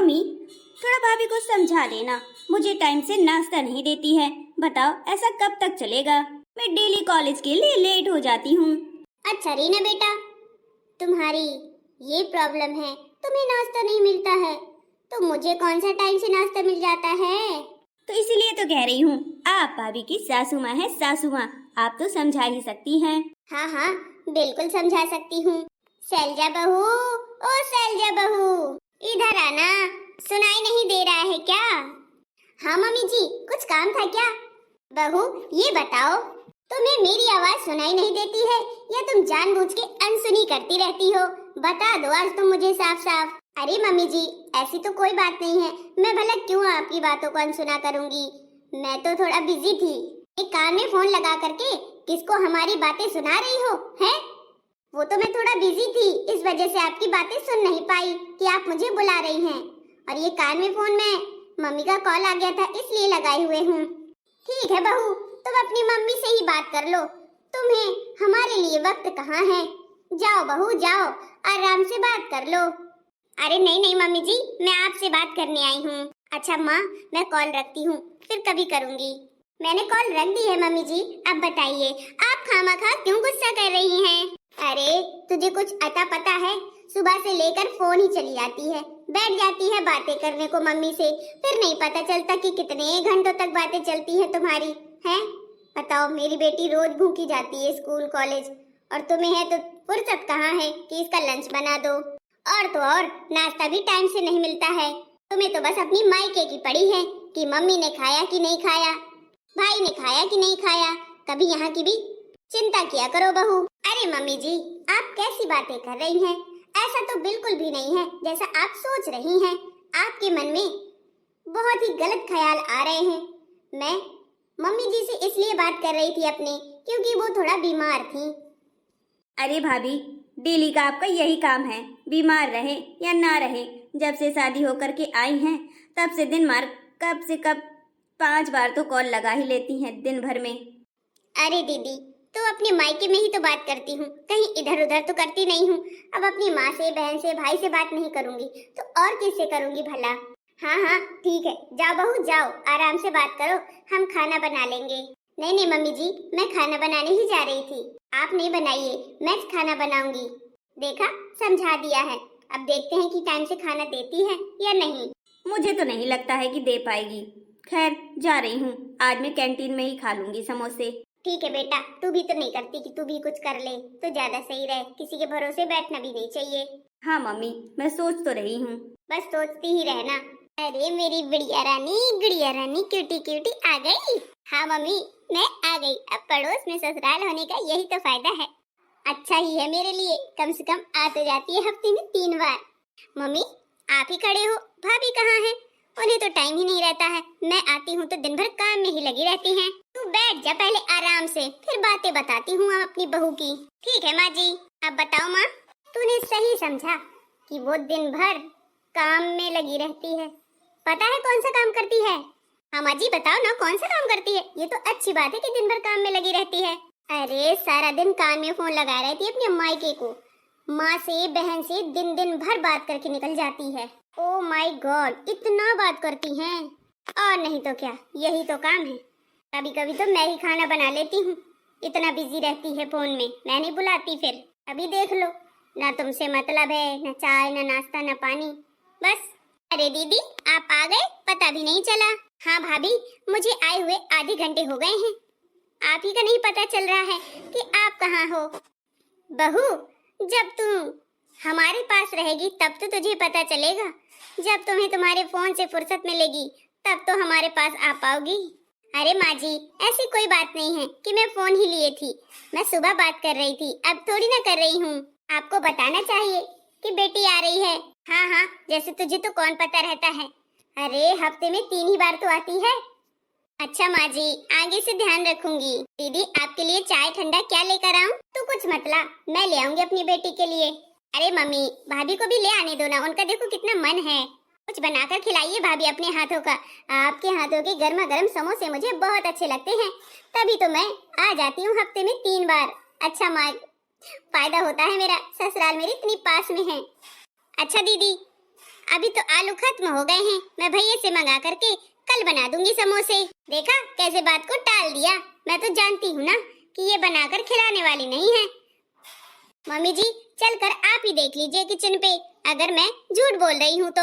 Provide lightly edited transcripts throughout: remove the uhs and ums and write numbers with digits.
Mummy थोड़ा भाभी को समझा देना, मुझे टाइम से नाश्ता नहीं देती है। बताओ ऐसा कब तक चलेगा? मैं डेली कॉलेज के लिए लेट हो जाती हूँ। अच्छा रीना बेटा, तुम्हारी ये प्रॉब्लम है, तुम्हें नाश्ता नहीं मिलता है, तो मुझे कौन सा टाइम से नाश्ता मिल जाता है? तो इसीलिए तो कह रही हूँ, आप भाभी की सासू माँ है, सासू माँ, आप तो समझा ही सकती हैं। हाँ हाँ बिल्कुल समझा सकती हूँ। शैलजा बहू, ओ शैलजा बहू, इधर आना, सुनाई नहीं दे रहा है क्या? हाँ मम्मी जी, कुछ काम था क्या? बहू ये बताओ, तुम्हें मेरी आवाज सुनाई नहीं देती है या तुम जानबूझ के अनसुनी करती रहती हो? बता दो आज तुम मुझे साफ साफ। अरे मम्मी जी ऐसी तो कोई बात नहीं है, मैं भला क्यों आपकी बातों को अनसुना करूंगी। मैं तो थोड़ा बिजी थी। एक कान में फोन लगा करके किसको हमारी बातें सुना रही हो हैं? वो तो मैं थोड़ा बिजी थी, इस वजह से आपकी बातें सुन नहीं पाई कि आप मुझे बुला रही हैं। और ये कान में फोन में मम्मी का कॉल आ गया था इसलिए लगाए हुए हूँ। ठीक है बहू, तुम अपनी मम्मी से ही बात कर लो, तुम्हें हमारे लिए वक्त कहाँ है। जाओ बहू जाओ, आराम से बात कर लो। अरे नहीं नहीं मम्मी जी, मैं आपसे बात करने आई हूँ। अच्छा माँ, मैं कॉल रखती हूँ, फिर कभी करूँगी। मैंने कॉल रख दी है मम्मी जी। अब बताइए आप खामखा क्यों गुस्सा कर रही हैं? अरे तुझे कुछ अता पता है? सुबह से लेकर फोन ही चली जाती है, बैठ जाती है बातें करने को मम्मी से, फिर नहीं पता चलता कि कितने घंटों तक बातें चलती है तुम्हारी हैं। बताओ मेरी बेटी रोज भूखी जाती है स्कूल कॉलेज, और तुम्हें है तो फुर्सत कहाँ है कि इसका लंच बना दो। और तो और नाश्ता भी टाइम से नहीं मिलता है। तुम्हें तो बस अपनी मायके की पड़ी है कि मम्मी ने खाया कि नहीं खाया, भाई ने खाया कि नहीं खाया, कभी यहाँ की भी चिंता किया करो बहू। अरे मम्मी जी आप कैसी बातें कर रही हैं? ऐसा तो बिल्कुल भी नहीं है जैसा आप सोच रही हैं। आपके मन में बहुत ही गलत ख्याल आ रहे हैं। मैं मम्मी जी से इसलिए बात कर रही थी अपने, क्योंकि वो थोड़ा बीमार थी। अरे भाभी डेली का आपका यही काम है, बीमार रहे या ना रहे। जब से शादी होकर के आई हैं तब से दिन मार कब से कब 5 बार तो कॉल लगा ही लेती हैं दिन भर में। अरे दीदी तो अपने मायके में ही तो बात करती हूँ, कहीं इधर उधर तो करती नहीं हूँ। अब अपनी माँ से, बहन से, भाई से बात नहीं करूँगी तो और किससे करूँगी भला? हाँ हाँ ठीक है, जाओ बहू जाओ, आराम से बात करो, हम खाना बना लेंगे। नहीं नहीं मम्मी जी, मैं खाना बनाने ही जा रही थी। आप नहीं बनाइए, मैं खाना बनाऊंगी। देखा, समझा दिया है। अब देखते हैं कि टाइम से खाना देती है या नहीं। मुझे तो नहीं लगता है कि दे पाएगी। खैर जा रही हूँ, आज मैं कैंटीन में ही खा लूंगी समोसे। ठीक है बेटा, तू भी तो नहीं करती कि तू भी कुछ कर ले तो ज्यादा सही रहे, किसी के भरोसे बैठना भी नहीं चाहिए। हाँ मम्मी, मैं सोच तो रही हूँ। बस सोचती ही रहना। अरे मेरी गुड़िया रानी क्यूटी क्यूटी आ गई। हाँ मम्मी मैं आ गई, अब पड़ोस में ससुराल होने का यही तो फायदा है। अच्छा ही है मेरे लिए, कम से कम आ तो जाती है हफ्ते में 3 बार। मम्मी आप ही खड़े हो, भाभी कहाँ है? उन्हें तो टाइम ही नहीं रहता है, मैं आती हूँ तो दिन भर काम में ही लगी रहती हैं। तू बैठ जा पहले आराम से, फिर बातें बताती हूँ अपनी बहू की। ठीक है माँ जी। अब बताओ माँ, तूने सही समझा कि वो दिन भर काम में लगी रहती है। पता है कौन सा काम करती है? हाँ माँ जी बताओ ना, कौन सा काम करती है? ये तो अच्छी बात है कि दिन भर काम में लगी रहती है। अरे सारा दिन कान में फोन लगाए रहती है अपने मायके को, माँ से बहन से दिन दिन भर बात करके निकल जाती है। ओ माय गॉड, इतना बात करती हैं। और नहीं तो क्या, यही तो काम है। कभी कभी तो मैं ही खाना बना लेती हूँ, इतना बिजी रहती है फोन में, मैं नहीं बुलाती फिर। अभी देख लो, ना तुमसे मतलब है, ना चाय, ना नाश्ता, ना पानी, बस। अरे दीदी आप आ गए, पता भी नहीं चला। हाँ भाभी, मुझे आए हुए आधे घंटे हो गए हैं, आप ही का नहीं पता चल रहा है कि आप कहाँ हो। बहू जब तुम हमारे पास रहेगी तब तो तुझे पता चलेगा, जब तुम्हें तुम्हारे फोन से फुर्सत मिलेगी तब तो हमारे पास आ पाओगी। अरे माँ जी ऐसी कोई बात नहीं है कि मैं फोन ही लिए थी, मैं सुबह बात कर रही थी, अब थोड़ी ना कर रही हूँ। आपको बताना चाहिए कि बेटी आ रही है। हाँ हाँ जैसे तुझे तो कौन पता रहता है, अरे हफ्ते में 3 ही बार तो आती है। अच्छा माँ जी, आगे से ध्यान रखूंगी। दीदी आपके लिए चाय ठंडा क्या लेकर आऊं? तो कुछ मतलब, मैं ले आऊंगी अपनी बेटी के लिए। अरे मम्मी भाभी को भी ले आने दो ना, उनका देखो कितना मन है, कुछ बनाकर खिलाइए भाभी अपने हाथों का। आपके हाथों के गर्मा गर्म समोसे मुझे बहुत अच्छे लगते हैं, तभी तो मैं आ जाती हूँ हफ्ते में 3 बार। अच्छा माँ, फायदा होता है मेरा, ससुराल मेरी इतनी पास में है। अच्छा दीदी अभी तो आलू खत्म हो गए हैं, मैं भैया से मंगा करके कल बना दूंगी समोसे। देखा कैसे बात को टाल दिया। मैं तो जानती हूँ ना कि ये बनाकर खिलाने वाली नहीं है। मम्मी जी चलकर आप ही देख लीजिए किचन पे, अगर मैं झूठ बोल रही हूँ तो।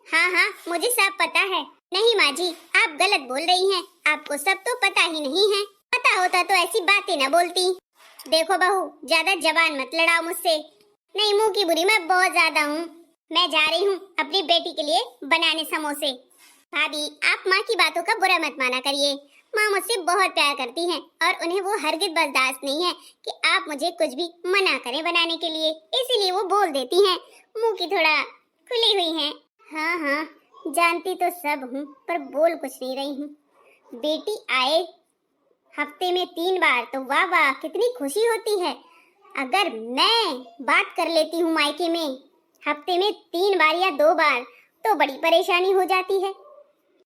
हाँ हाँ मुझे सब पता है। नहीं माँ जी आप गलत बोल रही हैं, आपको सब तो पता ही नहीं है। पता होता तो ऐसी बातें न बोलती। देखो बहू ज्यादा जबान मत लड़ाओ मुझसे। नहीं मुंह की बुरी मैं बहुत ज्यादा हूँ। मैं जा रही हूँ अपनी बेटी के लिए बनाने समोसे। भाभी आप माँ की बातों का बुरा मत माना करिए। माँ मुझसे बहुत प्यार करती हैं और उन्हें वो हरगिज बर्दाश्त नहीं है कि आप मुझे कुछ भी मना करें बनाने के लिए, इसीलिए वो बोल देती हैं। मुंह की थोड़ा खुली हुई हैं। हाँ हाँ जानती तो सब हूँ पर बोल कुछ नहीं रही हूँ। बेटी आए हफ्ते में 3 बार तो वाह वाह कितनी खुशी होती है। अगर मैं बात कर लेती हूँ मायके में हफ्ते में 3 बार या 2 बार तो बड़ी परेशानी हो जाती है।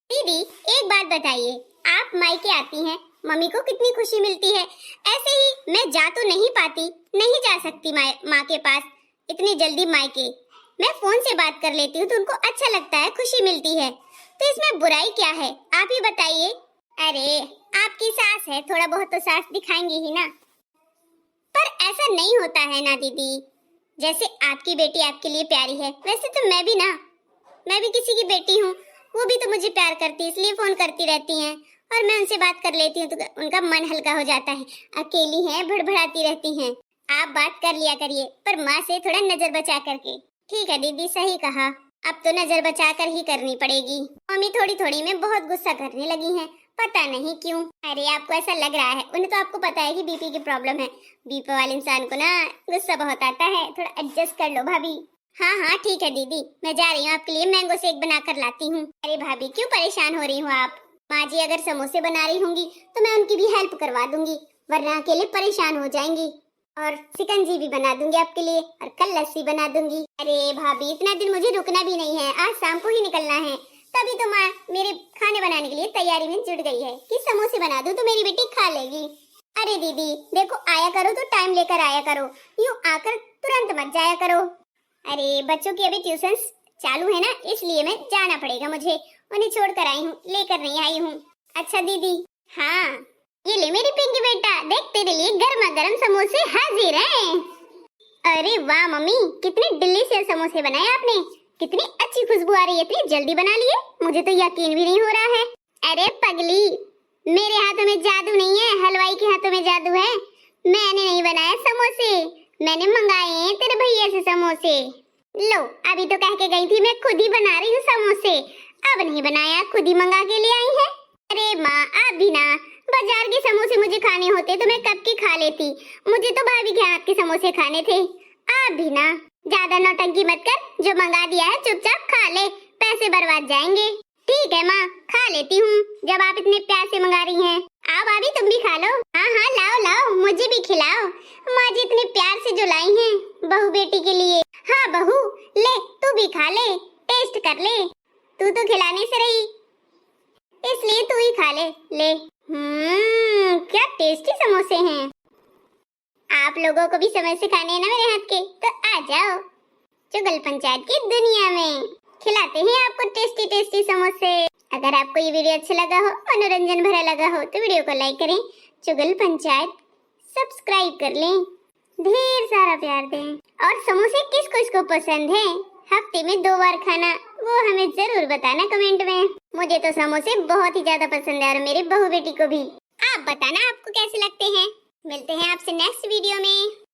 दीदी एक बात बताइए, आप मायके आती हैं मम्मी को कितनी खुशी मिलती है। ऐसे ही मैं जा तो नहीं पाती, नहीं जा सकती माँ के पास इतनी जल्दी मायके। मैं फोन से बात कर लेती हूँ तो उनको अच्छा लगता है, खुशी मिलती है। तो इसमें बुराई क्या है आप ही बताइए। अरे आपकी सास है, थोड़ा बहुत तो सास दिखाएंगी ही ना। पर ऐसा नहीं होता है ना दीदी, जैसे आपकी बेटी आपके लिए प्यारी है वैसे तो मैं भी किसी की बेटी हूँ। वो भी तो मुझे प्यार करती है इसलिए फोन करती रहती हैं और मैं उनसे बात कर लेती हूँ तो उनका मन हल्का हो जाता है। अकेली हैं भड़बड़ाती रहती हैं। आप बात कर लिया करिए पर माँ से थोड़ा नजर बचा करके। ठीक है दीदी सही कहा, अब तो नजर बचा कर ही करनी पड़ेगी। मम्मी थोड़ी थोड़ी में बहुत गुस्सा करने लगी हैं, पता नहीं क्यों। अरे आपको ऐसा लग रहा है, उन्हें तो आपको पता है कि बीपी की प्रॉब्लम है। बीपी वाले इंसान को ना गुस्सा बहुत आता है, थोड़ा एडजस्ट कर लो भाभी। हाँ हाँ ठीक है दीदी, मैं जा रही हूँ आपके लिए मैंगो शेक बना कर लाती हूँ। अरे भाभी क्यों परेशान हो रही हूँ आप। माँ जी अगर समोसे बना रही होंगी तो मैं उनकी भी हेल्प करवा दूंगी, वरना अकेले परेशान हो जाएंगी। और शिकंजी भी बना दूंगी आपके लिए और कल लस्सी बना दूंगी। अरे भाभी इतना दिन मुझे रुकना भी नहीं है, आज शाम को ही निकलना है। तभी तो माँ मेरे खाने बनाने के लिए तैयारी में जुट गई है कि समोसे बना दूं तो मेरी बेटी खा लेगी। अरे दीदी देखो आया करो तो टाइम लेकर आया करो, यूं आकर तुरंत मत जाया करो। अरे बच्चों की अभी ट्यूशन चालू है ना, इसलिए मैं जाना पड़ेगा मुझे। उन्हें छोड़कर आई हूँ, लेकर नहीं आई हूँ। अच्छा दीदी। हाँ ये ले मेरी पिंकी बेटा, देख तेरे लिए गर्मा गर्म समोसे हाजिर हैं। अरे वाह मम्मी कितने डिलीशियस समोसे बनाए आपने, कितनी अच्छी खुशबू आ रही है। इतनी जल्दी बना लिए, मुझे तो यकीन भी नहीं हो रहा है। अरे पगली मेरे हाथों में जादू नहीं है, हलवाई के हाथों में जादू है। मैंने नहीं बनाया समोसे, मैंने मंगाए हैं तेरे भैया से समोसे। लो अभी तो कह के गई थी मैं खुद ही बना रही हूँ समोसे, अब नहीं बनाया खुद ही मंगा के ले आई है। अरे माँ आप भी ना, बाजार के समोसे मुझे खाने होते तो मैं कब के खा लेती, मुझे तो भाभी के हाथ के समोसे खाने थे। आप भी ना ज्यादा नौटंकी मत कर, जो मंगा दिया है चुपचाप खा ले, पैसे बर्बाद जाएंगे। ठीक है माँ खा लेती हूँ, जब आप इतने प्यार से मंगा रही हैं। आओ भाभी तुम भी खा लो। हाँ हाँ लाओ लाओ मुझे भी खिलाओ, माँ जी इतने प्यार से जो लाई हैं बहू बेटी के लिए। हाँ बहू ले तू भी खा ले, टेस्ट कर ले, तू तो खिलाने से रही इसलिए तू ही खा ले। क्या टेस्टी समोसे हैं। आप लोगों को भी समय से खाने हैं ना मेरे हाथ के, तो आ जाओ चुगल पंचायत की दुनिया में, खिलाते हैं आपको टेस्टी टेस्टी समोसे। अगर आपको ये वीडियो अच्छा लगा हो, मनोरंजन भरा लगा हो तो वीडियो को लाइक करें, चुगल पंचायत सब्सक्राइब कर लें, ढेर सारा प्यार दें। और समोसे किसको पसंद है हफ्ते में 2 बार खाना, वो हमें जरूर बताना कमेंट में। मुझे तो समोसे बहुत ही ज्यादा पसंद है और मेरी बहू बेटी को भी। आप बताना आपको कैसे लगते हैं। मिलते हैं आपसे नेक्स्ट वीडियो में।